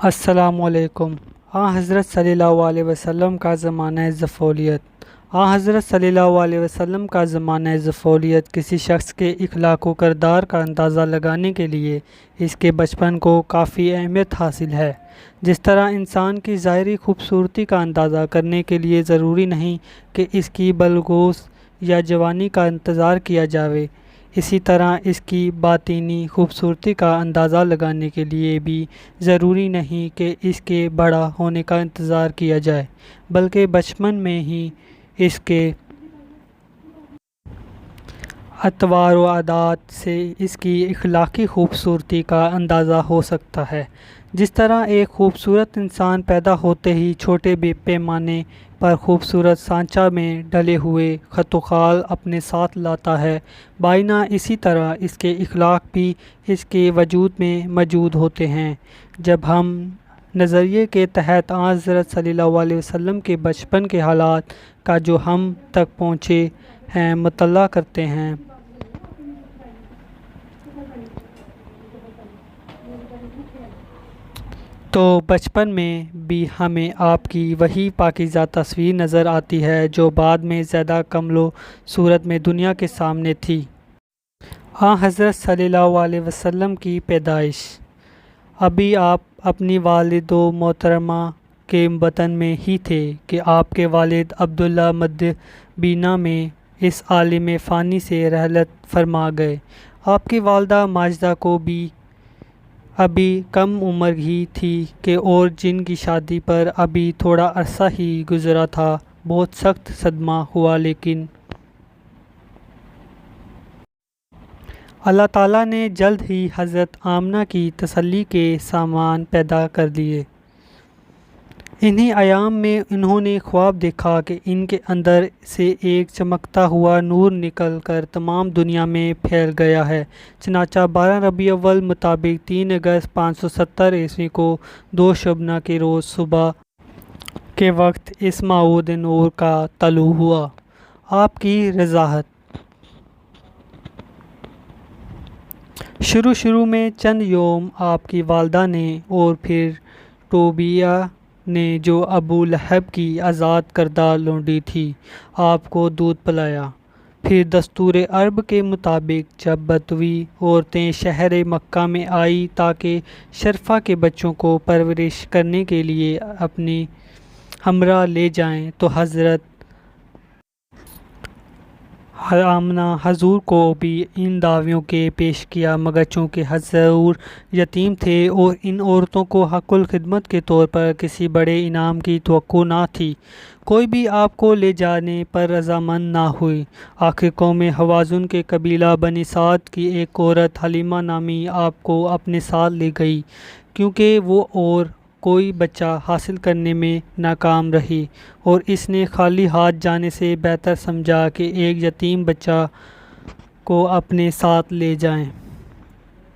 السلام علیکم۔ حضرت صلی اللہ علیہ وسلم کا زمانہ ظفولیت۔ حضرت صلی اللہ علیہ وسلم کا زمانہ ظفولیت کسی شخص کے اخلاق و کردار کا اندازہ لگانے کے لیے اس کے بچپن کو کافی اہمیت حاصل ہے۔ جس طرح انسان کی ظاہری خوبصورتی کا اندازہ کرنے کے لیے ضروری نہیں کہ اس کی بلوغ یا جوانی کا انتظار کیا جاوے، اسی طرح اس کی باطنی خوبصورتی کا اندازہ لگانے کے لیے بھی ضروری نہیں کہ اس کے بڑا ہونے کا انتظار کیا جائے، بلکہ بچپن میں ہی اس کے اطوار و عادات سے اس کی اخلاقی خوبصورتی کا اندازہ ہو سکتا ہے۔ جس طرح ایک خوبصورت انسان پیدا ہوتے ہی چھوٹے پیمانے پر خوبصورت سانچہ میں ڈلے ہوئے خط و خال اپنے ساتھ لاتا ہے، بائنا اسی طرح اس کے اخلاق بھی اس کے وجود میں موجود ہوتے ہیں۔ جب ہم نظریے کے تحت حضرت صلی اللہ علیہ وسلم کے بچپن کے حالات کا جو ہم تک پہنچے ہیں مطالعہ کرتے ہیں تو بچپن میں بھی ہمیں آپ کی وہی پاکیزہ تصویر نظر آتی ہے جو بعد میں زیادہ کمال و صورت میں دنیا کے سامنے تھی۔ حضرت صلی اللہ علیہ وسلم کی پیدائش۔ ابھی آپ اپنی والد و محترمہ کے بطن میں ہی تھے کہ آپ کے والد عبداللہ مدینہ میں اس عالم فانی سے رحلت فرما گئے۔ آپ کی والدہ ماجدہ کو بھی ابھی کم عمر ہی تھی کہ اور جن کی شادی پر ابھی تھوڑا عرصہ ہی گزرا تھا۔ بہت سخت صدمہ ہوا، لیکن اللہ تعالیٰ نے جلد ہی حضرت آمنہ کی تسلی کے سامان پیدا کر دیے۔ انہی ایام میں انہوں نے خواب دیکھا کہ ان کے اندر سے ایک چمکتا ہوا نور نکل کر تمام دنیا میں پھیل گیا ہے۔ چنانچہ 12 ربیع الاول مطابق 3 اگست 570 عیسوی کو 2 شبانہ کے روز صبح کے وقت اس موعود نور کا طلوع ہوا۔ آپ کی وضاحت۔ شروع میں چند یوم آپ کی والدہ نے اور پھر ٹوبیہ نے، جو ابو لہب کی آزاد کردہ لونڈی تھی، آپ کو دودھ پلایا۔ پھر دستور عرب کے مطابق جب بدوی عورتیں شہر مکہ میں آئیں تاکہ شرفا کے بچوں کو پرورش کرنے کے لیے اپنے ہمراہ لے جائیں تو حضرت آمنہ حضور کو بھی ان دعویوں کے پیش کیا، مگر چونکہ حضور یتیم تھے اور ان عورتوں کو حق الخدمت کے طور پر کسی بڑے انعام کی توقع نہ تھی، کوئی بھی آپ کو لے جانے پر رضامند نہ ہوئی۔ آخر قوم حوازن کے قبیلہ بنی سعد کی ایک عورت حلیمہ نامی آپ کو اپنے ساتھ لے گئی، کیونکہ وہ اور کوئی بچہ حاصل کرنے میں ناکام رہی اور اس نے خالی ہاتھ جانے سے بہتر سمجھا کہ ایک یتیم بچہ کو اپنے ساتھ لے جائیں۔